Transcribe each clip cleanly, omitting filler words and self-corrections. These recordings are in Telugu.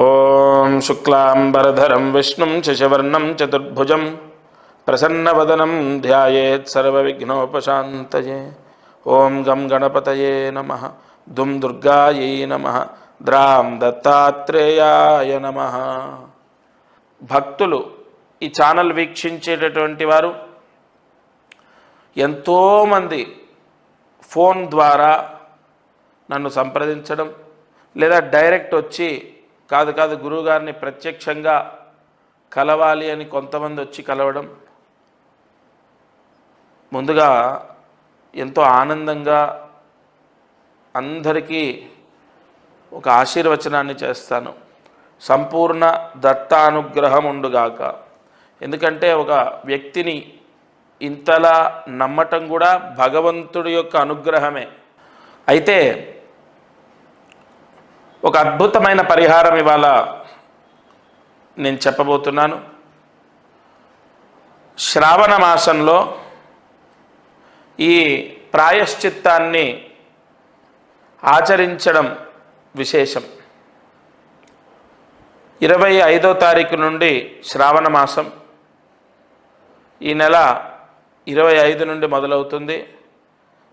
ఓం శుక్లాంబరధరం విష్ణుం శశివర్ణం చతుర్భుజం ప్రసన్నవదనం ధ్యాయేత్ సర్వవిఘ్నోపశాంతయే. ఓం గం గణపతయే నమః. దుం దుర్గాయై నమః. ద్రాం దత్తాత్రేయాయ నమః. భక్తులు ఈ ఛానల్ వీక్షించేటటువంటి వారు ఎంతోమంది ఫోన్ ద్వారా నన్ను సంప్రదించడం, లేదా డైరెక్ట్ వచ్చి కాదు గురువుగారిని ప్రత్యక్షంగా కలవాలి అని కొంతమంది వచ్చి కలవడం, ముందుగా ఎంతో ఆనందంగా అందరికీ ఒక ఆశీర్వచనాన్ని చేస్తాను. సంపూర్ణ దత్తానుగ్రహం ఉండుగాక. ఎందుకంటే ఒక వ్యక్తిని ఇంతలా నమ్మటం కూడా భగవంతుడి యొక్క అనుగ్రహమే. అయితే ఒక అద్భుతమైన పరిహారం ఇవాళ నేను చెప్పబోతున్నాను. శ్రావణ మాసంలో ఈ ప్రాయశ్చిత్తాన్ని ఆచరించడం విశేషం. 25వ తారీఖు నుండి శ్రావణ మాసం, ఈ నెల 25 నుండి మొదలవుతుంది.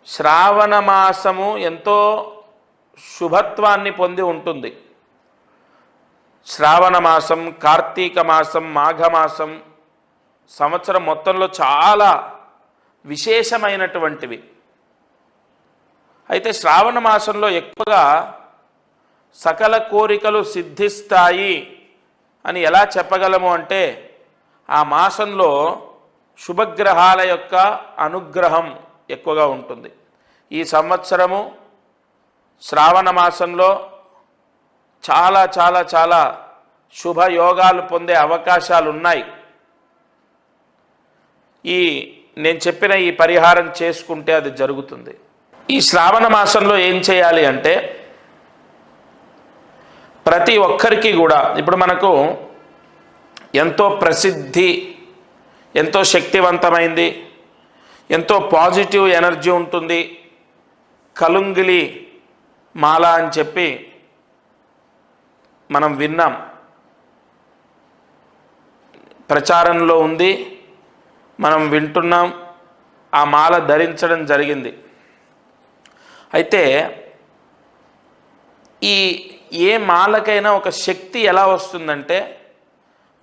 శ్రావణ మాసము ఎంతో శుభత్వాన్ని పొంది ఉంటుంది. శ్రావణ మాసం, కార్తీక మాసం, మాఘమాసం సంవత్సరం మొత్తంలో చాలా విశేషమైనటువంటివి. అయితే శ్రావణ మాసంలో ఎక్కువగా సకల కోరికలు సిద్ధిస్తాయి అని ఎలా చెప్పగలము అంటే, ఆ మాసంలో శుభగ్రహాల యొక్క అనుగ్రహం ఎక్కువగా ఉంటుంది. ఈ సంవత్సరము శ్రావణ మాసంలో చాలా చాలా చాలా శుభయోగాలు పొందే అవకాశాలు ఉన్నాయి. నేను చెప్పిన ఈ పరిహారం చేసుకుంటే అది జరుగుతుంది. ఈ శ్రావణ మాసంలో ఏం చేయాలి అంటే, ప్రతి ఒక్కరికి కూడా ఇప్పుడు మనకు ఎంతో ప్రసిద్ధి, ఎంతో శక్తివంతమైంది, ఎంతో పాజిటివ్ ఎనర్జీ ఉంటుంది కలుంగిలి మాల అని చెప్పి మనం విన్నాం, ప్రచారంలో ఉంది, మనం వింటున్నాం, ఆ మాల ధరించడం జరిగింది. అయితే ఏ మాలకైనా ఒక శక్తి ఎలా వస్తుందంటే,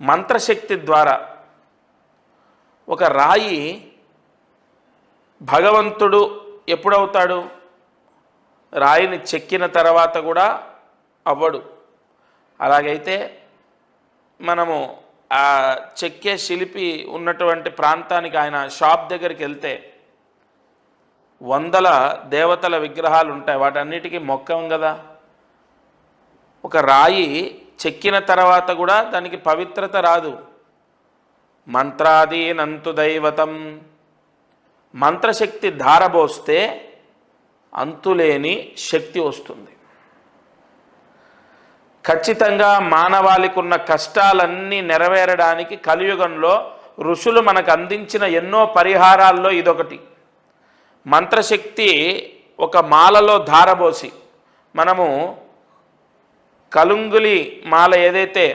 మంత్రశక్తి ద్వారా. ఒక రాయి భగవంతుడు ఎప్పుడవుతాడు? రాయిని చెక్కిన తర్వాత కూడా అవ్వడు. అలాగైతే మనము ఆ చెక్కే శిల్పి ఉన్నటువంటి ప్రాంతానికి, ఆయన షాప్ దగ్గరికి వెళ్తే వందల దేవతల విగ్రహాలు ఉంటాయి, వాటన్నిటికీ మొక్కం కదా. ఒక రాయి చెక్కిన తర్వాత కూడా దానికి పవిత్రత రాదు. మంత్రాదీనంతు దైవతం, మంత్రశక్తి ధారబోస్తే అంతులేని శక్తి వస్తుంది. ఖచ్చితంగా మానవాళికి ఉన్న కష్టాలన్నీ నెరవేరడానికి కలియుగంలో ఋషులు మనకు అందించిన ఎన్నో పరిహారాల్లో ఇదొకటి. మంత్రశక్తి ఒక మాలలో ధారబోసి, మనము కలుంగులి మాల ఏదైతే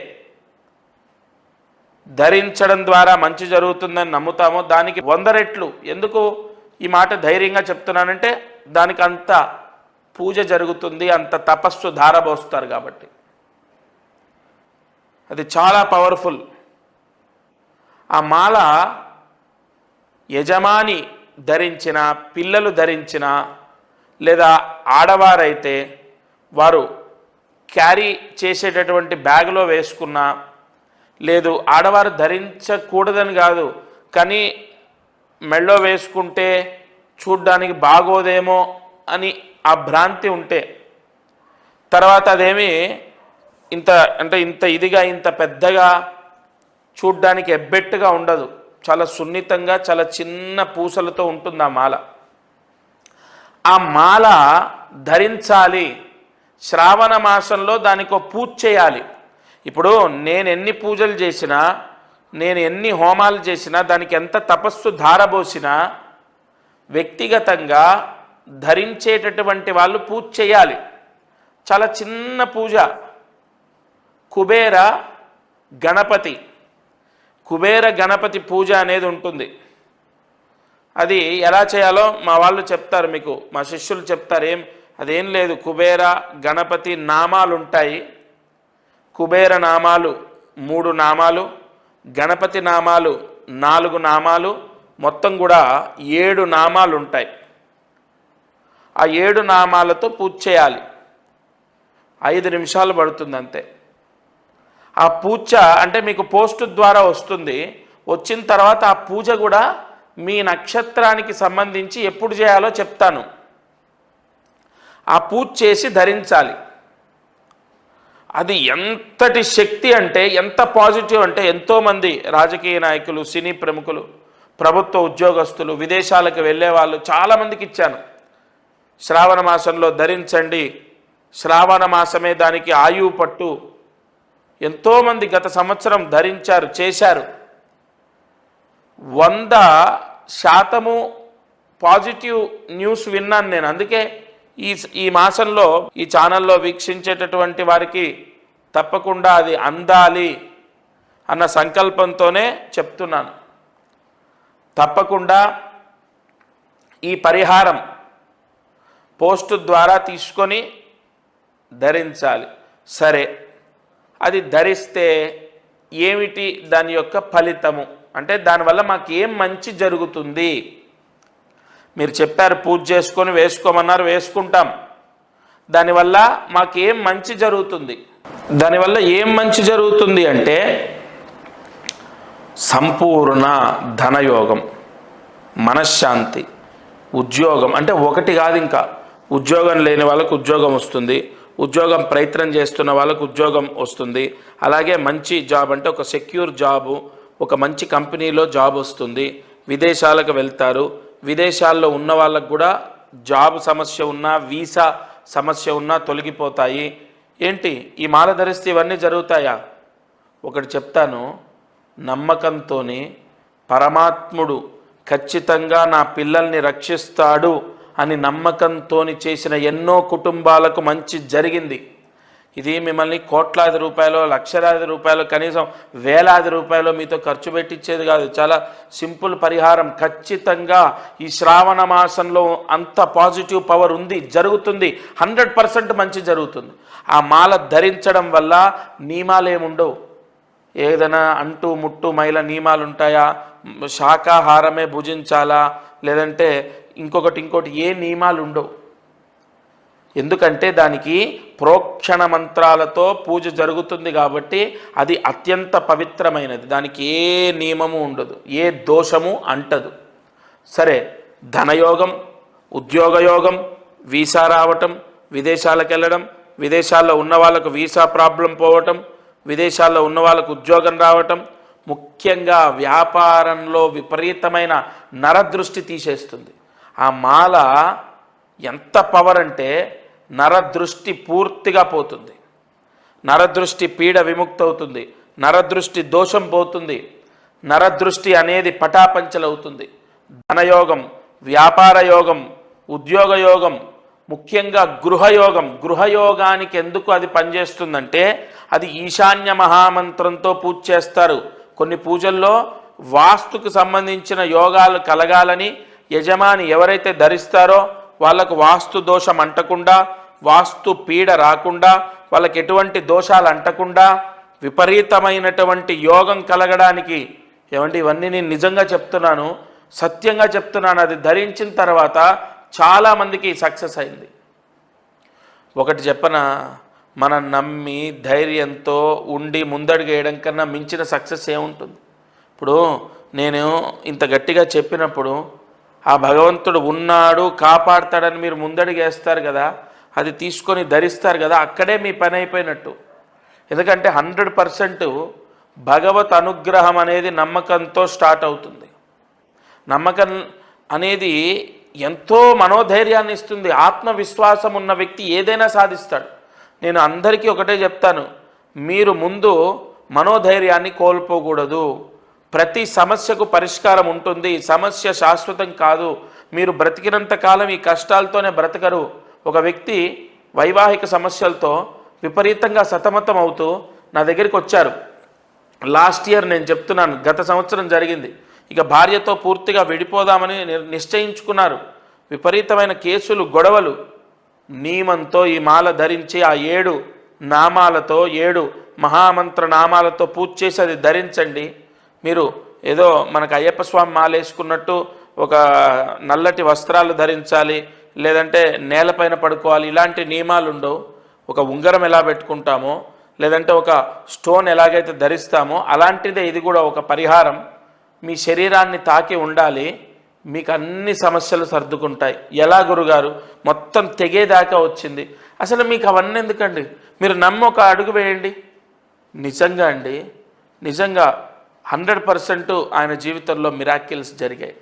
ధరించడం ద్వారా మంచి జరుగుతుందని నమ్ముతామో దానికి 100 రెట్లు. ఎందుకు ఈ మాట ధైర్యంగా చెప్తున్నానంటే, దానికి అంత పూజ జరుగుతుంది, అంత తపస్సు ధారబోస్తారు కాబట్టి. అది చాలా పవర్ఫుల్. ఆ మాల యజమాని ధరించిన, పిల్లలు ధరించిన, లేదా ఆడవారైతే వారు క్యారీ చేసేటటువంటి బ్యాగ్లో వేసుకున్న, లేదు ఆడవారు ధరించకూడదని కాదు, కానీ మెళ్ళో వేసుకుంటే చూడ్డానికి బాగోదేమో అని ఆ భ్రాంతి ఉంటే, తర్వాత అదేమి ఇంత ఇదిగా, ఇంత పెద్దగా, చూడ్డానికి ఎబ్బెట్టుగా ఉండదు. చాలా సున్నితంగా, చాలా చిన్న పూసలతో ఉంటుంది ఆ మాల. ఆ మాల ధరించాలి. శ్రావణ మాసంలో దానికి పూజ చేయాలి. ఇప్పుడు నేను ఎన్ని పూజలు చేసినా, నేను ఎన్ని హోమాలు చేసినా, దానికి ఎంత తపస్సు ధారబోసినా, వ్యక్తిగతంగా ధరించేటటువంటి వాళ్ళు పూజ చేయాలి. చాలా చిన్న పూజ, కుబేర గణపతి పూజ అనేది ఉంటుంది. అది ఎలా చేయాలో మా వాళ్ళు చెప్తారు, మీకు మా శిష్యులు చెప్తారు. అదేం లేదు, కుబేర గణపతి నామాలు ఉంటాయి. కుబేర నామాలు 3 నామాలు, గణపతి నామాలు 4 నామాలు, మొత్తం కూడా 7 నామాలు ఉంటాయి. ఆ 7 నామాలతో పూజ చేయాలి. 5 నిమిషాలు పడుతుంది అంతే. ఆ పూజ అంటే మీకు పోస్ట్ ద్వారా వస్తుంది. వచ్చిన తర్వాత ఆ పూజ కూడా మీ నక్షత్రానికి సంబంధించి ఎప్పుడు చేయాలో చెప్తాను. ఆ పూజ చేసి ధరించాలి. అది ఎంతటి శక్తి అంటే, ఎంత పాజిటివ్ అంటే, ఎంతోమంది రాజకీయ నాయకులు, సినీ ప్రముఖులు, ప్రభుత్వ ఉద్యోగస్తులు, విదేశాలకు వెళ్ళే వాళ్ళు చాలామందికి ఇచ్చాను. శ్రావణ మాసంలో ధరించండి, శ్రావణ మాసమే దానికి ఆయువు పట్టు. ఎంతోమంది గత సంవత్సరం ధరించారు, చేశారు. 100% పాజిటివ్ న్యూస్ విన్నాను నేను. అందుకే ఈ మాసంలో ఈ ఛానల్లో వీక్షించేటటువంటి వారికి తప్పకుండా అది అందాలి అన్న సంకల్పంతోనే చెప్తున్నాను. తప్పకుండా ఈ పరిహారం పోస్ట్ ద్వారా తీసుకొని ధరించాలి. సరే, అది ధరిస్తే ఏమిటి దాని యొక్క ఫలితము అంటే, దానివల్ల మాకు ఏం మంచి జరుగుతుంది? మీరు చెప్పారు పూజ చేసుకొని వేసుకోమన్నారు, వేసుకుంటాం. దానివల్ల మాకు ఏం మంచి జరుగుతుంది? దానివల్ల ఏం మంచి జరుగుతుంది అంటే, సంపూర్ణ ధనయోగం, మనశ్శాంతి, ఉద్యోగం. అంటే ఒకటి కాదు, ఇంకా ఉద్యోగం లేని వాళ్ళకు ఉద్యోగం వస్తుంది, ఉద్యోగం ప్రయత్నం చేస్తున్న వాళ్ళకు ఉద్యోగం వస్తుంది. అలాగే మంచి జాబ్ అంటే ఒక సెక్యూర్ జాబు, ఒక మంచి కంపెనీలో జాబ్ వస్తుంది. విదేశాలకు వెళ్తారు. విదేశాల్లో ఉన్న వాళ్ళకు కూడా జాబ్ సమస్య ఉన్నా, వీసా సమస్య ఉన్నా తొలగిపోతాయి. ఏంటి ఈ మాల ధరిస్తే ఇవన్నీ జరుగుతాయా? ఒకటి చెప్తాను, నమ్మకంతో పరమాత్ముడు ఖచ్చితంగా నా పిల్లల్ని రక్షిస్తాడు అని నమ్మకంతో చేసిన ఎన్నో కుటుంబాలకు మంచి జరిగింది. ఇది మిమ్మల్ని కోట్లాది రూపాయలు, లక్షలాది రూపాయలు, కనీసం వేలాది రూపాయలు మీతో ఖర్చు పెట్టించేది కాదు. చాలా సింపుల్ పరిహారం. ఖచ్చితంగా ఈ శ్రావణ మాసంలో అంత పాజిటివ్ పవర్ ఉంది, జరుగుతుంది. 100% మంచి జరుగుతుంది. ఆ మాల ధరించడం వల్ల నియమాలు ఏముండవు. ఏదైనా అంటూ ముట్టు మైల నియమాలు ఉంటాయా? శాకాహారమే భుజించాలా, లేదంటే ఇంకోటి ఏ నియమాలు ఉండవు. ఎందుకంటే దానికి ప్రోక్షణ మంత్రాలతో పూజ జరుగుతుంది కాబట్టి అది అత్యంత పవిత్రమైనది. దానికి ఏ నియమము ఉండదు, ఏ దోషము అంటదు. సరే, ధనయోగం, ఉద్యోగయోగం, వీసా రావటం, విదేశాలకు వెళ్ళడం, విదేశాల్లో ఉన్న వాళ్ళకు వీసా ప్రాబ్లం పోవటం, విదేశాల్లో ఉన్న వాళ్ళకు ఉద్యోగం రావటం, ముఖ్యంగా వ్యాపారంలో విపరీతమైన నరదృష్టి తీసేస్తుంది. ఆ మాల ఎంత పవర్ అంటే, నరదృష్టి పూర్తిగా పోతుంది. నరదృష్టి పీడ విముక్తవుతుంది. నరదృష్టి దోషం పోతుంది. నరదృష్టి అనేది పటాపంచలవుతుంది. ధనయోగం, వ్యాపార యోగం, ఉద్యోగ యోగం, ముఖ్యంగా గృహయోగం. గృహయోగానికి ఎందుకు అది పనిచేస్తుందంటే, అది ఈశాన్య మహామంత్రంతో పూజ చేస్తారు. కొన్ని పూజల్లో వాస్తుకు సంబంధించిన యోగాలు కలగాలని యజమాని ఎవరైతే ధరిస్తారో వాళ్ళకు వాస్తు దోషం అంటకుండా, వాస్తు పీడ రాకుండా, వాళ్ళకి ఎటువంటి దోషాలు అంటకుండా విపరీతమైనటువంటి యోగం కలగడానికి, ఏమండి ఇవన్నీ నేను నిజంగా చెప్తున్నాను, సత్యంగా చెప్తున్నాను. అది ధరించిన తర్వాత చాలామందికి సక్సెస్ అయింది. ఒకటి చెప్పన, మనం నమ్మి ధైర్యంతో ఉండి ముందడుగు వేయడం కన్నా మించిన సక్సెస్ ఏముంటుంది? ఇప్పుడు నేను ఇంత గట్టిగా చెప్పినప్పుడు ఆ భగవంతుడు ఉన్నాడు, కాపాడతాడని మీరు ముందడుగు వేస్తారు కదా, అది తీసుకొని ధరిస్తారు కదా, అక్కడే మీ పని అయిపోయినట్టు. ఎందుకంటే 100% భగవత్ అనుగ్రహం అనేది నమ్మకంతో స్టార్ట్ అవుతుంది. నమ్మకం అనేది ఎంతో మనోధైర్యాన్ని ఇస్తుంది. ఆత్మవిశ్వాసం ఉన్న వ్యక్తి ఏదైనా సాధిస్తాడు. నేను అందరికీ ఒకటే చెప్తాను, మీరు ముందు మనోధైర్యాన్ని కోల్పోకూడదు. ప్రతి సమస్యకు పరిష్కారం ఉంటుంది. సమస్య శాశ్వతం కాదు. మీరు బ్రతికినంత కాలం ఈ కష్టాలతోనే బ్రతకరు. ఒక వ్యక్తి వైవాహిక సమస్యలతో విపరీతంగా సతమతం అవుతూ నా దగ్గరికి వచ్చారు. లాస్ట్ ఇయర్ నేను చెప్తున్నాను, గత సంవత్సరం జరిగింది. ఇక భార్యతో పూర్తిగా విడిపోదామని నిశ్చయించుకున్నారు. విపరీతమైన కేసులు, గొడవలు. నియమంతో ఈ మాల ధరించి ఆ 7 నామాలతో 7 మహామంత్ర నామాలతో పూజ చేసి అది ధరించండి. మీరు ఏదో మనకు అయ్యప్ప స్వామి మాల వేసుకున్నట్టు ఒక నల్లటి వస్త్రాలు ధరించాలి, లేదంటే నేలపైన పడుకోవాలి, ఇలాంటి నియమాలు ఉండవు. ఒక ఉంగరం ఎలా పెట్టుకుంటామో, లేదంటే ఒక స్టోన్ ఎలాగైతే ధరిస్తామో అలాంటిదే ఇది కూడా ఒక పరిహారం. మీ శరీరాన్ని తాకి ఉండాలి, మీకు అన్ని సమస్యలు సర్దుకుంటాయి. ఎలా గురుగారు, మొత్తం తెగేదాకా వచ్చింది. అసలు మీకు అవన్నీ ఎందుకండి? మీరు నమ్మి ఒక అడుగు వేయండి. నిజంగా అండి, నిజంగా 100% ఆయన జీవితంలో మిరాకిల్స్ జరిగాయి.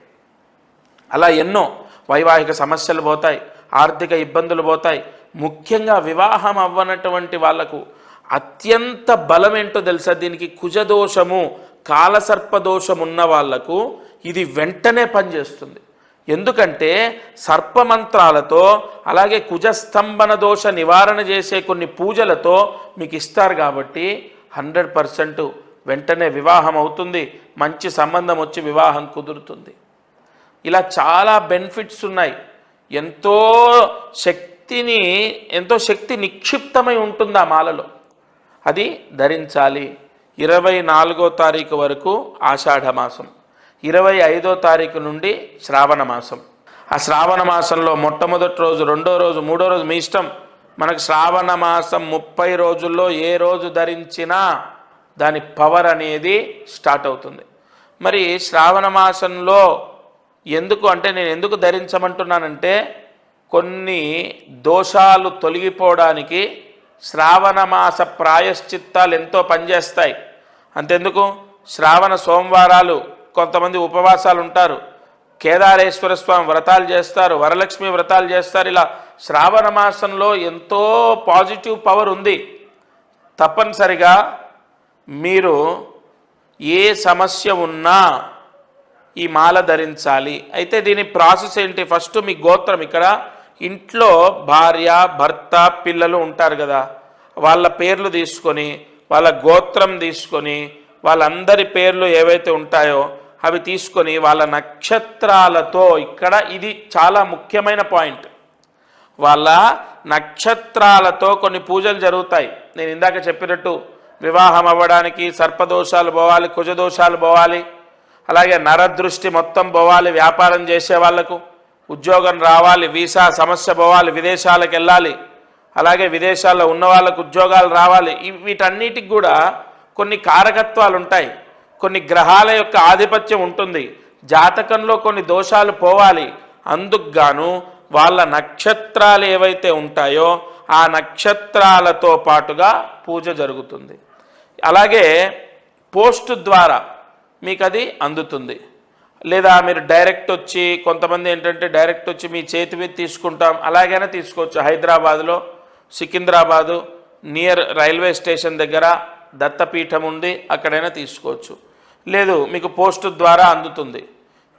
అలా ఎన్నో వైవాహిక సమస్యలు పోతాయి, ఆర్థిక ఇబ్బందులు పోతాయి. ముఖ్యంగా వివాహం అవ్వనటువంటి వాళ్లకు అత్యంత బలం ఏంటో తెలుసా? దీనికి కుజదోషము, కాలసర్పదోషం ఉన్న వాళ్లకు ఇది వెంటనే పనిచేస్తుంది. ఎందుకంటే సర్పమంత్రాలతో, అలాగే కుజస్తంభన దోష నివారణ చేసే కొన్ని పూజలతో మీకు ఇస్తారు. కాబట్టి 100% వెంటనే వివాహం అవుతుంది, మంచి సంబంధం వచ్చి వివాహం కుదురుతుంది. ఇలా చాలా బెనిఫిట్స్ ఉన్నాయి. ఎంతో శక్తి నిక్షిప్తమై ఉంటుంది ఆ మాలలో. అది ధరించాలి. 24వ తారీఖు వరకు ఆషాఢ మాసం, 25వ తారీఖు నుండి శ్రావణ మాసం. ఆ శ్రావణ మాసంలో మొట్టమొదటి రోజు, రెండో రోజు, మూడో రోజు మీ ఇష్టం. మనకు శ్రావణ మాసం 30 రోజుల్లో ఏ రోజు ధరించినా దాని పవర్ అనేది స్టార్ట్ అవుతుంది. మరి శ్రావణ మాసంలో ఎందుకు అంటే, నేను ఎందుకు ధరించమంటున్నానంటే, కొన్ని దోషాలు తొలగిపోవడానికి శ్రావణ మాస ప్రాయశ్చిత్తాలు ఎంతో పనిచేస్తాయి. అంతెందుకు, శ్రావణ సోమవారాలు కొంతమంది ఉపవాసాలు ఉంటారు, కేదారేశ్వర స్వామి వ్రతాలు చేస్తారు, వరలక్ష్మి వ్రతాలు చేస్తారు. ఇలా శ్రావణ మాసంలో ఎంతో పాజిటివ్ పవర్ ఉంది. తప్పనిసరిగా మీరు ఏ సమస్య ఉన్నా ఈ మాల ధరించాలి. అయితే దీని ప్రాసెస్ ఏంటి? ఫస్ట్ మీ గోత్రం, ఇక్కడ ఇంట్లో భార్య, భర్త, పిల్లలు ఉంటారు కదా, వాళ్ళ పేర్లు తీసుకొని, వాళ్ళ గోత్రం తీసుకొని, వాళ్ళందరి పేర్లు ఏవైతే ఉంటాయో అవి తీసుకొని, వాళ్ళ నక్షత్రాలతో, ఇక్కడ ఇది చాలా ముఖ్యమైన పాయింట్, వాళ్ళ నక్షత్రాలతో కొన్ని పూజలు జరుగుతాయి. నేను ఇందాక చెప్పినట్టు వివాహం అవ్వడానికి సర్పదోషాలు పోవాలి, కుజదోషాలు పోవాలి, అలాగే నరదృష్టి మొత్తం పోవాలి, వ్యాపారం చేసే వాళ్లకు ఉద్యోగం రావాలి, వీసా సమస్య పోవాలి, విదేశాలకు వెళ్ళాలి, అలాగే విదేశాల్లో ఉన్న వాళ్ళకు ఉద్యోగాలు రావాలి. వీటన్నిటికి కూడా కొన్ని కారకత్వాలు ఉంటాయి, కొన్ని గ్రహాల యొక్క ఆధిపత్యం ఉంటుంది, జాతకంలో కొన్ని దోషాలు పోవాలి. అందుకు గాను వాళ్ళ నక్షత్రాలు ఏవైతే ఉంటాయో ఆ నక్షత్రాలతో పాటుగా పూజ జరుగుతుంది. అలాగే పోస్ట్ ద్వారా మీకు అది అందుతుంది. లేదా మీరు డైరెక్ట్ వచ్చి, కొంతమంది ఏంటంటే డైరెక్ట్ వచ్చి మీ చేతి మీద తీసుకుంటాం, అలాగైనా తీసుకోవచ్చు. హైదరాబాదులో, సికింద్రాబాదు నియర్ రైల్వే స్టేషన్ దగ్గర దత్తపీఠం ఉంది, అక్కడైనా తీసుకోవచ్చు. లేదు మీకు పోస్ట్ ద్వారా అందుతుంది.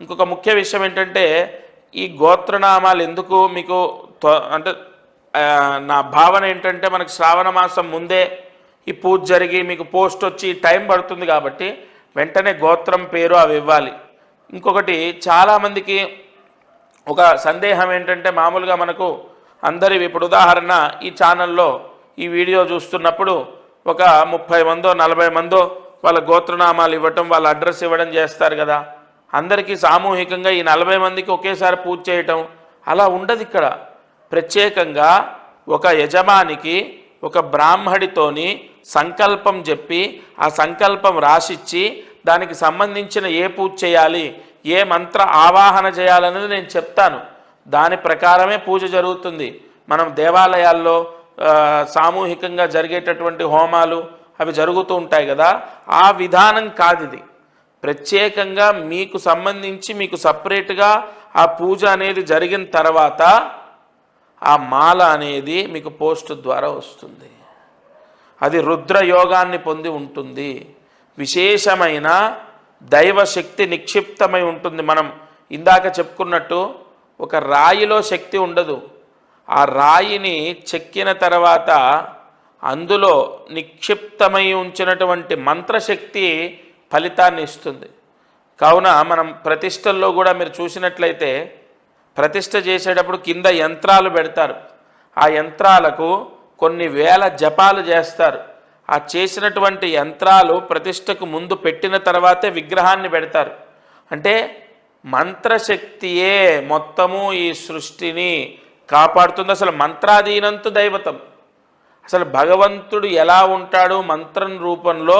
ఇంకొక ముఖ్య విషయం ఏంటంటే, ఈ గోత్రనామాలు ఎందుకు మీకు అంటే నా భావన ఏంటంటే, మనకు శ్రావణ మాసం ముందే ఈ పూజ జరిగి మీకు పోస్ట్ వచ్చి టైం పడుతుంది కాబట్టి వెంటనే గోత్రం పేరు అవి ఇవ్వాలి. ఇంకొకటి, చాలామందికి ఒక సందేహం ఏంటంటే, మామూలుగా మనకు అందరి, ఇప్పుడు ఉదాహరణ ఈ ఛానల్లో ఈ వీడియో చూస్తున్నప్పుడు ఒక 30 మందో 40 మందో వాళ్ళ గోత్రనామాలు ఇవ్వటం, వాళ్ళ అడ్రస్ ఇవ్వడం చేస్తారు కదా. అందరికీ సామూహికంగా ఈ 40 మందికి ఒకేసారి పూజ చేయటం అలా ఉండదు. ఇక్కడ ప్రత్యేకంగా ఒక యజమానికి, ఒక బ్రాహ్మడితోని సంకల్పం చెప్పి, ఆ సంకల్పం రాసిచ్చి, దానికి సంబంధించిన ఏ పూజ చేయాలి, ఏ మంత్ర ఆవాహన చేయాలనేది నేను చెప్తాను. దాని ప్రకారమే పూజ జరుగుతుంది. మనం దేవాలయాల్లో సామూహికంగా జరిగేటటువంటి హోమాలు అవి జరుగుతూ ఉంటాయి కదా, ఆ విధానం కాదు ఇది. ప్రత్యేకంగా మీకు సంబంధించి మీకు సపరేట్గా ఆ పూజ అనేది జరిగిన తర్వాత ఆ మాల అనేది మీకు పోస్ట్ ద్వారా వస్తుంది. అది రుద్రయోగాన్ని పొంది ఉంటుంది. విశేషమైన దైవశక్తి నిక్షిప్తమై ఉంటుంది. మనం ఇందాక చెప్పుకున్నట్టు ఒక రాయిలో శక్తి ఉండదు. ఆ రాయిని చెక్కిన తర్వాత అందులో నిక్షిప్తమై ఉంచినటువంటి మంత్రశక్తి ఫలితాన్ని ఇస్తుంది. కావున మనం ప్రతిష్టల్లో కూడా మీరు చూసినట్లయితే ప్రతిష్ట చేసేటప్పుడు కింద యంత్రాలు పెడతారు. ఆ యంత్రాలకు కొన్ని వేల జపాలు చేస్తారు. ఆ చేసినటువంటి యంత్రాలు ప్రతిష్టకు ముందు పెట్టిన తర్వాతే విగ్రహాన్ని పెడతారు. అంటే మంత్రశక్తియే మొత్తము ఈ సృష్టిని కాపాడుతుంది. అసలు మంత్రాధీనంతు దైవతం. అసలు భగవంతుడు ఎలా ఉంటాడు? మంత్రం రూపంలో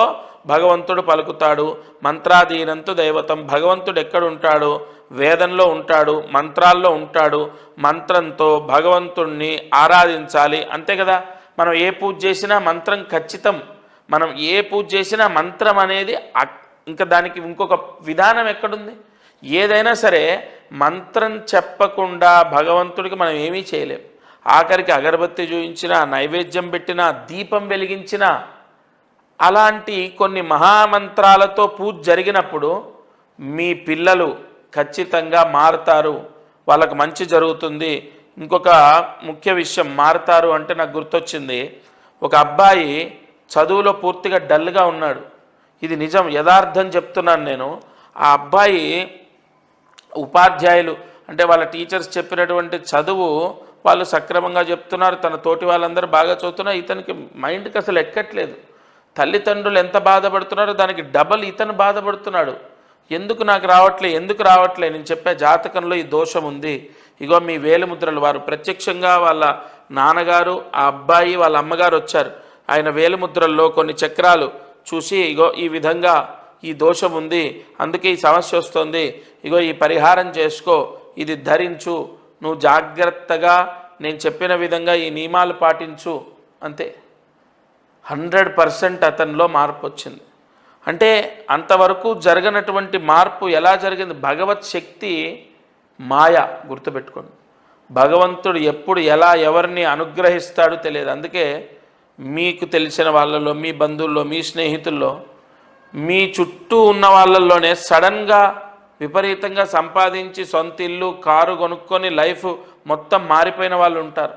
భగవంతుడు పలుకుతాడు. మంత్రాధీనంతు దైవతం. భగవంతుడు ఎక్కడ ఉంటాడు? వేదంలో ఉంటాడు, మంత్రాల్లో ఉంటాడు. మంత్రంతో భగవంతుణ్ణి ఆరాధించాలి, అంతే కదా. మనం ఏ పూజ చేసినా మంత్రం ఖచ్చితం. మనం ఏ పూజ చేసినా మంత్రం అనేది ఇంకా దానికి ఇంకొక విధానం ఎక్కడుంది? ఏదైనా సరే మంత్రం చెప్పకుండా భగవంతుడికి మనం ఏమీ చేయలేం. ఆఖరికి అగరబత్తి చూయించినా, నైవేద్యం పెట్టినా, దీపం వెలిగించినా, అలాంటి కొన్ని మహామంత్రాలతో పూజ జరిగినప్పుడు మీ పిల్లలు ఖచ్చితంగా మారుతారు, వాళ్ళకు మంచి జరుగుతుంది. ఇంకొక ముఖ్య విషయం, మారుతారు అంటే నాకు గుర్తొచ్చింది. ఒక అబ్బాయి చదువులో పూర్తిగా డల్గా ఉన్నాడు. ఇది నిజం, యథార్థం చెప్తున్నాను నేను. ఆ అబ్బాయి ఉపాధ్యాయులు అంటే వాళ్ళ టీచర్స్ చెప్పినటువంటి చదువు వాళ్ళు సక్రమంగా చెప్తున్నారు, తన తోటి వాళ్ళందరూ బాగా చదువుతున్నారు. ఇతనికి మైండ్కి అసలు ఎక్కట్లేదు. తల్లిదండ్రులు ఎంత బాధపడుతున్నారో దానికి డబల్ ఇతను బాధపడుతున్నాడు. ఎందుకు నాకు రావట్లే, ఎందుకు రావట్లే? నేను చెప్పే జాతకంలో ఈ దోషం ఉంది. ఇగో మీ వేలిముద్రలు. వారు ప్రత్యక్షంగా వాళ్ళ నాన్నగారు, ఆ అబ్బాయి, వాళ్ళ అమ్మగారు వచ్చారు. ఆయన వేలిముద్రల్లో కొన్ని చక్రాలు చూసి, ఇగో ఈ విధంగా ఈ దోషం ఉంది, అందుకే ఈ సమస్య వస్తుంది, ఇగో ఈ పరిహారం చేసుకో, ఇది ధరించు, నువ్వు జాగ్రత్తగా నేను చెప్పిన విధంగా ఈ నియమాలు పాటించు, అంతే. 100% అతనిలో మార్పు వచ్చింది. అంటే అంతవరకు జరగనటువంటి మార్పు ఎలా జరిగింది? భగవత్ శక్తి మాయ, గుర్తుపెట్టుకోండి. భగవంతుడు ఎప్పుడు ఎలా ఎవరిని అనుగ్రహిస్తాడో తెలియదు. అందుకే మీకు తెలిసిన వాళ్ళలో, మీ బంధువుల్లో, మీ స్నేహితుల్లో, మీ చుట్టూ ఉన్న వాళ్ళల్లోనే సడన్గా విపరీతంగా సంపాదించి సొంత ఇల్లు, కారు కొనుక్కొని లైఫ్ మొత్తం మారిపోయిన వాళ్ళు ఉంటారు.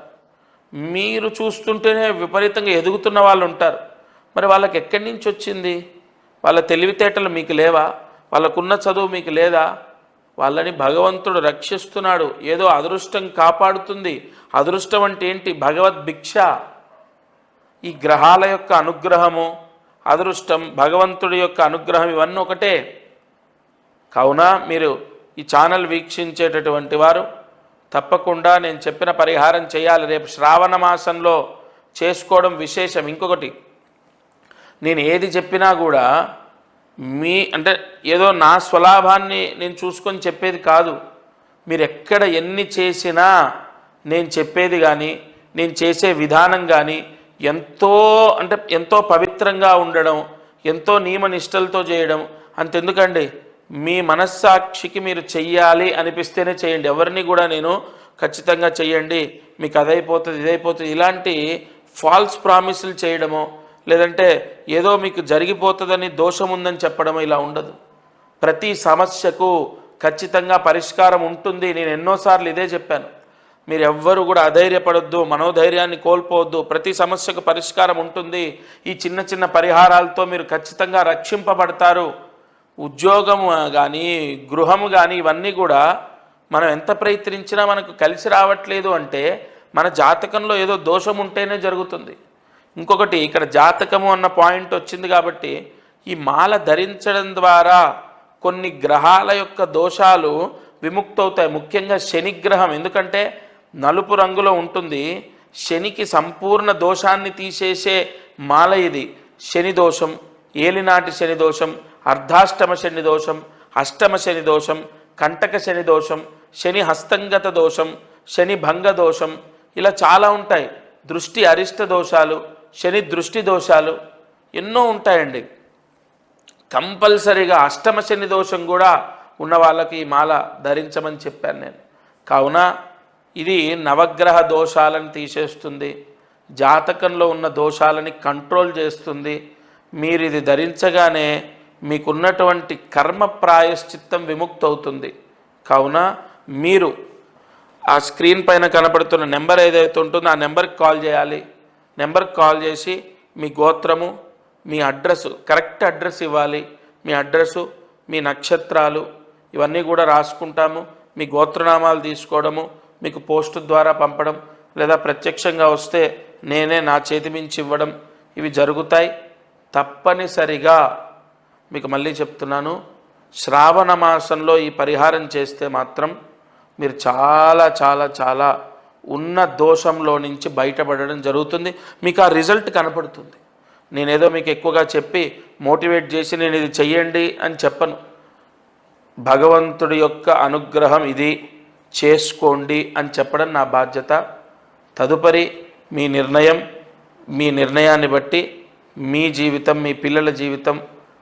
మీరు చూస్తుంటేనే విపరీతంగా ఎదుగుతున్న వాళ్ళు ఉంటారు. మరి వాళ్ళకి ఎక్కడి నుంచి వచ్చింది? వాళ్ళ తెలివితేటలు మీకు లేవా? వాళ్ళకున్న చదువు మీకు లేదా? వాళ్ళని భగవంతుడు రక్షిస్తున్నాడు. ఏదో అదృష్టం కాపాడుతుంది. అదృష్టం అంటే ఏంటి? భగవద్ భిక్ష. ఈ గ్రహాల యొక్క అనుగ్రహము, అదృష్టం, భగవంతుడి యొక్క అనుగ్రహం, ఇవన్నీ ఒకటే. కావున మీరు ఈ ఛానల్ వీక్షించేటటువంటి వారు తప్పకుండా నేను చెప్పిన పరిహారం చేయాలి. రేపు శ్రావణ మాసంలో చేసుకోవడం విశేషం. ఇంకొకటి, నేను ఏది చెప్పినా కూడా అంటే ఏదో నా స్వలాభాన్ని నేను చూసుకొని చెప్పేది కాదు. మీరు ఎక్కడ ఎన్ని చేసినా నేను చెప్పేది కానీ, నేను చేసే విధానం కానీ ఎంతో పవిత్రంగా ఉండడం, ఎంతో నియమనిష్టలతో చేయడం. అంతెందుకండి, మీ మనస్సాక్షికి మీరు చెయ్యాలి అనిపిస్తేనే చేయండి. ఎవరిని కూడా నేను ఖచ్చితంగా చెయ్యండి, మీకు అదైపోతుంది, ఇదైపోతుంది, ఇలాంటి ఫాల్స్ ప్రామిసులు చేయడమో, లేదంటే ఏదో మీకు జరిగిపోతుందని, దోషం ఉందని చెప్పడమో ఇలా ఉండదు. ప్రతి సమస్యకు ఖచ్చితంగా పరిష్కారం ఉంటుంది. నేను ఎన్నోసార్లు ఇదే చెప్పాను. మీరు ఎవ్వరు కూడా అధైర్యపడొద్దు, మనోధైర్యాన్ని కోల్పోవద్దు. ప్రతి సమస్యకు పరిష్కారం ఉంటుంది. ఈ చిన్న చిన్న పరిహారాలతో మీరు ఖచ్చితంగా రక్షింపబడతారు. ఉద్యోగము కానీ, గృహము కానీ, ఇవన్నీ కూడా మనం ఎంత ప్రయత్నించినా మనకు కలిసి రావట్లేదు అంటే మన జాతకంలో ఏదో దోషం ఉంటేనే జరుగుతుంది. ఇంకొకటి, ఇక్కడ జాతకము అన్న పాయింట్ వచ్చింది కాబట్టి ఈ మాల ధరించడం ద్వారా కొన్ని గ్రహాల యొక్క దోషాలు విముక్తవుతాయి. ముఖ్యంగా శనిగ్రహం, ఎందుకంటే నలుపు రంగులో ఉంటుంది. శనికి సంపూర్ణ దోషాన్ని తీసేసే మాల ఇది. శని దోషం, ఏలినాటి శని దోషం, అర్ధాష్టమ శని దోషం, అష్టమ శని దోషం, కంటక శని దోషం, శని హస్తంగత దోషం, శని భంగ దోషం, ఇలా చాలా ఉంటాయి. దృష్టి అరిష్ట దోషాలు, శని దృష్టి దోషాలు ఎన్నో ఉంటాయండి. కంపల్సరీగా అష్టమ శని దోషం కూడా ఉన్న వాళ్ళకి ఈ మాల ధరించమని చెప్పాను నేను. కావున ఇది నవగ్రహ దోషాలను తీసేస్తుంది, జాతకంలో ఉన్న దోషాలని కంట్రోల్ చేస్తుంది. మీరు ఇది ధరించగానే మీకున్నటువంటి కర్మ ప్రాయశ్చిత్తం విముక్తవుతుంది. కావున మీరు ఆ స్క్రీన్ పైన కనపడుతున్న నెంబర్ ఏదైతే ఉంటుందో ఆ నెంబర్కి కాల్ చేయాలి. నెంబర్కి కాల్ చేసి మీ గోత్రము, మీ అడ్రస్, కరెక్ట్ అడ్రస్ ఇవ్వాలి. మీ అడ్రస్సు, మీ నక్షత్రాలు ఇవన్నీ కూడా రాసుకుంటాము. మీ గోత్రనామాలు తీసుకోవడము, మీకు పోస్టు ద్వారా పంపడం, లేదా ప్రత్యక్షంగా వస్తే నేనే నా చేతి మించి ఇవ్వడం, ఇవి జరుగుతాయి. తప్పనిసరిగా మీకు మళ్ళీ చెప్తున్నాను, శ్రావణ మాసంలో ఈ పరిహారం చేస్తే మాత్రం మీరు చాలా చాలా చాలా ఉన్న దోషంలో నుంచి బయటపడడం జరుగుతుంది. మీకు ఆ రిజల్ట్ కనపడుతుంది. నేనేదో మీకు ఎక్కువగా చెప్పి మోటివేట్ చేసి నేను ఇది చెయ్యండి అని చెప్పను. భగవంతుడి యొక్క అనుగ్రహం ఇది, చేసుకోండి అని చెప్పడం నా బాధ్యత. తదుపరి మీ నిర్ణయం, మీ నిర్ణయాన్ని బట్టి మీ జీవితం, మీ పిల్లల జీవితం,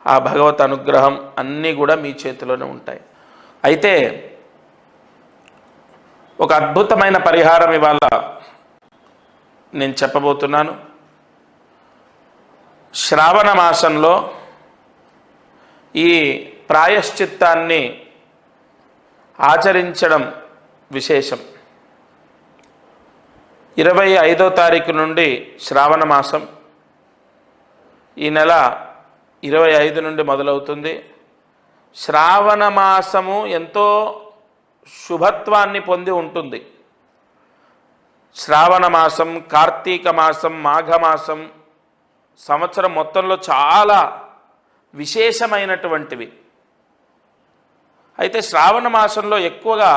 ఆ భగవత్ అనుగ్రహం అన్నీ కూడా మీ చేతిలోనే ఉంటాయి. అయితే ఒక అద్భుతమైన పరిహారం ఇవాళ నేను చెప్పబోతున్నాను. శ్రావణ మాసంలో ఈ ప్రాయశ్చిత్తాన్ని ఆచరించడం విశేషం. 25వ తారీఖు నుండి శ్రావణ మాసం, ఈ నెల 25 నుండి మొదలవుతుంది. శ్రావణ మాసము ఎంతో శుభత్వాన్ని పొంది ఉంటుంది. శ్రావణ మాసం, కార్తీక మాసం, మాఘమాసం సంవత్సరం మొత్తంలో చాలా విశేషమైనటువంటివి. అయితే శ్రావణ మాసంలో ఎక్కువగా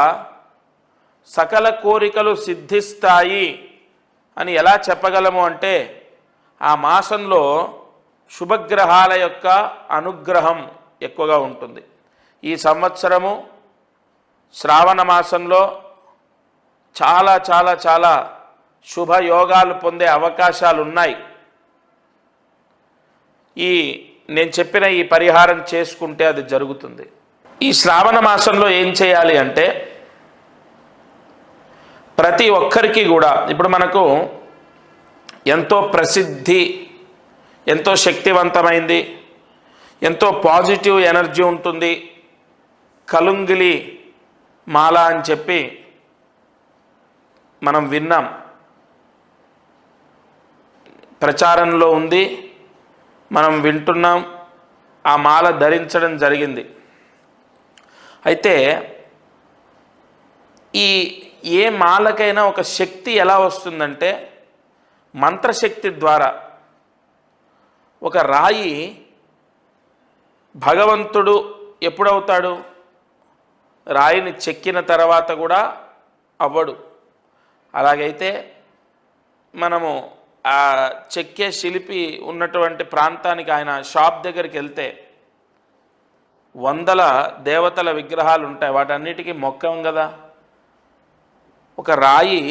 సకల కోరికలు సిద్ధిస్తాయి అని ఎలా చెప్పగలము అంటే, ఆ మాసంలో శుభగ్రహాల యొక్క అనుగ్రహం ఎక్కువగా ఉంటుంది. ఈ సంవత్సరము శ్రావణ మాసంలో చాలా చాలా చాలా శుభయోగాలు పొందే అవకాశాలు ఉన్నాయి. నేను చెప్పిన ఈ పరిహారం చేసుకుంటే అది జరుగుతుంది. ఈ శ్రావణ మాసంలో ఏం చేయాలి అంటే, ప్రతి ఒక్కరికి కూడా ఇప్పుడు మనకు ఎంతో ప్రసిద్ధి, ఎంతో శక్తివంతమైంది, ఎంతో పాజిటివ్ ఎనర్జీ ఉంటుంది కలుంగిలి మాల అని చెప్పి మనం విన్నాం, ప్రచారంలో ఉంది, మనం వింటున్నాం, ఆ మాల ధరించడం జరిగింది. అయితే ఏ మాలకైనా ఒక శక్తి ఎలా వస్తుందంటే, మంత్రశక్తి ద్వారా. ఒక రాయి భగవంతుడు ఎప్పుడవుతాడు? రాయిని చెక్కిన తర్వాత కూడా అవ్వడు. అలాగైతే మనము ఆ చెక్కే శిల్పి ఉన్నటువంటి ప్రాంతానికి, ఆయన షాప్ దగ్గరికి వెళ్తే వందల దేవతల విగ్రహాలు ఉంటాయి, వాటన్నిటికీ మొక్కం కదా. ఒక రాయి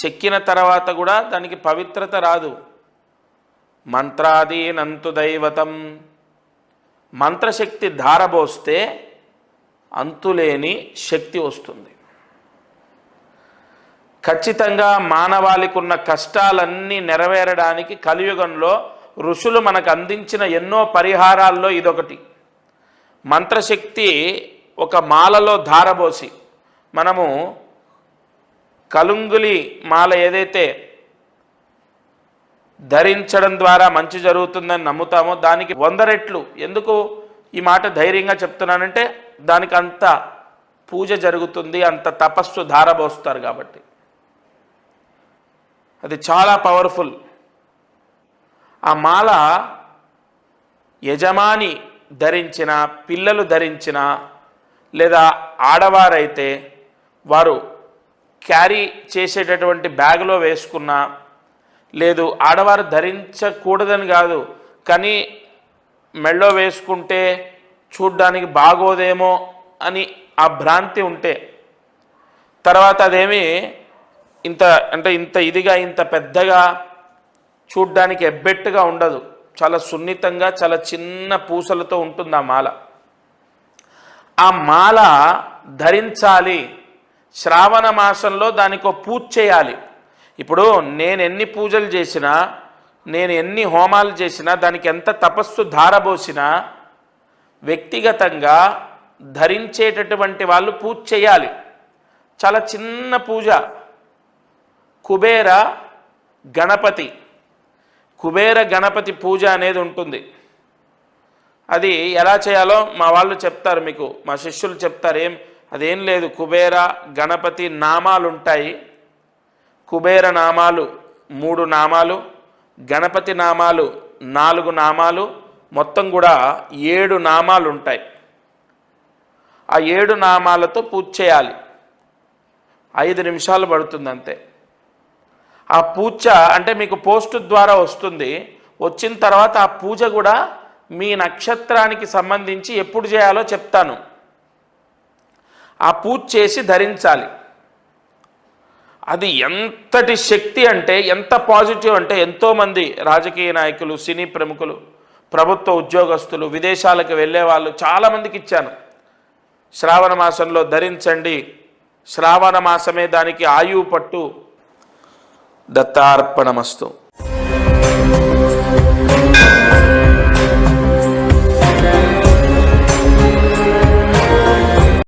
చెక్కిన తర్వాత కూడా దానికి పవిత్రత రాదు. మంత్రాదీనంతు దైవతం, మంత్రశక్తి ధారబోస్తే అంతులేని శక్తి వస్తుంది. ఖచ్చితంగా మానవాళికి ఉన్న కష్టాలన్నీ నెరవేరడానికి కలియుగంలో ఋషులు మనకు అందించిన ఎన్నో పరిహారాల్లో ఇదొకటి. మంత్రశక్తి ఒక మాలలో ధారబోసి, మనము కలుంగులి మాల ఏదైతే ధరించడం ద్వారా మంచి జరుగుతుందని నమ్ముతామో దానికి 100 రెట్లు. ఎందుకు ఈ మాట ధైర్యంగా చెప్తున్నానంటే, దానికి అంత పూజ జరుగుతుంది, అంత తపస్సు ధారబోస్తారు కాబట్టి. అది చాలా పవర్ఫుల్. ఆ మాల యజమాని ధరించిన, పిల్లలు ధరించిన, లేదా ఆడవారైతే వారు క్యారీ చేసేటటువంటి బ్యాగ్లో వేసుకున్న, లేదు ఆడవారు ధరించకూడదని కాదు, కానీ మెళ్ళో వేసుకుంటే చూడ్డానికి బాగోదేమో అని ఆ భ్రాంతి ఉంటే, తర్వాత అదేమి ఇంత ఇదిగా, ఇంత పెద్దగా, చూడ్డానికి ఎబ్బెట్టుగా ఉండదు. చాలా సున్నితంగా, చాలా చిన్న పూసలతో ఉంటుంది ఆ మాల. ఆ మాల ధరించాలి. శ్రావణ మాసంలో దానికి ఒక పూజ చేయాలి. ఇప్పుడు నేను ఎన్ని పూజలు చేసినా, నేను ఎన్ని హోమాలు చేసినా, దానికి ఎంత తపస్సు ధారబోసినా, వ్యక్తిగతంగా ధరించేటటువంటి వాళ్ళు పూజ చేయాలి. చాలా చిన్న పూజ. కుబేర, గణపతి కుబేర గణపతి పూజ అనేది ఉంటుంది. అది ఎలా చేయాలో మా వాళ్ళు చెప్తారు, మీకు మా శిష్యులు చెప్తారు. అదేం లేదు, కుబేర గణపతి నామాలు ఉంటాయి. కుబేర నామాలు 3 నామాలు, గణపతి నామాలు 4 నామాలు, మొత్తం కూడా 7 నామాలు ఉంటాయి. ఆ 7 నామాలతో పూజ చేయాలి. 5 నిమిషాలు పడుతుంది అంతే. ఆ పూజ అంటే మీకు పోస్ట్ ద్వారా వస్తుంది. వచ్చిన తర్వాత ఆ పూజ కూడా మీ నక్షత్రానికి సంబంధించి ఎప్పుడు చేయాలో చెప్తాను. ఆ పూజ చేసి ధరించాలి. అది ఎంతటి శక్తి అంటే, ఎంత పాజిటివ్ అంటే, ఎంతోమంది రాజకీయ నాయకులు, సినీ ప్రముఖులు, ప్రభుత్వ ఉద్యోగస్తులు, విదేశాలకు వెళ్ళే వాళ్ళు చాలామందికి ఇచ్చాను. శ్రావణ మాసంలో ధరించండి, శ్రావణ మాసమే దానికి ఆయువు పట్టు. దత్తార్పణమస్తు.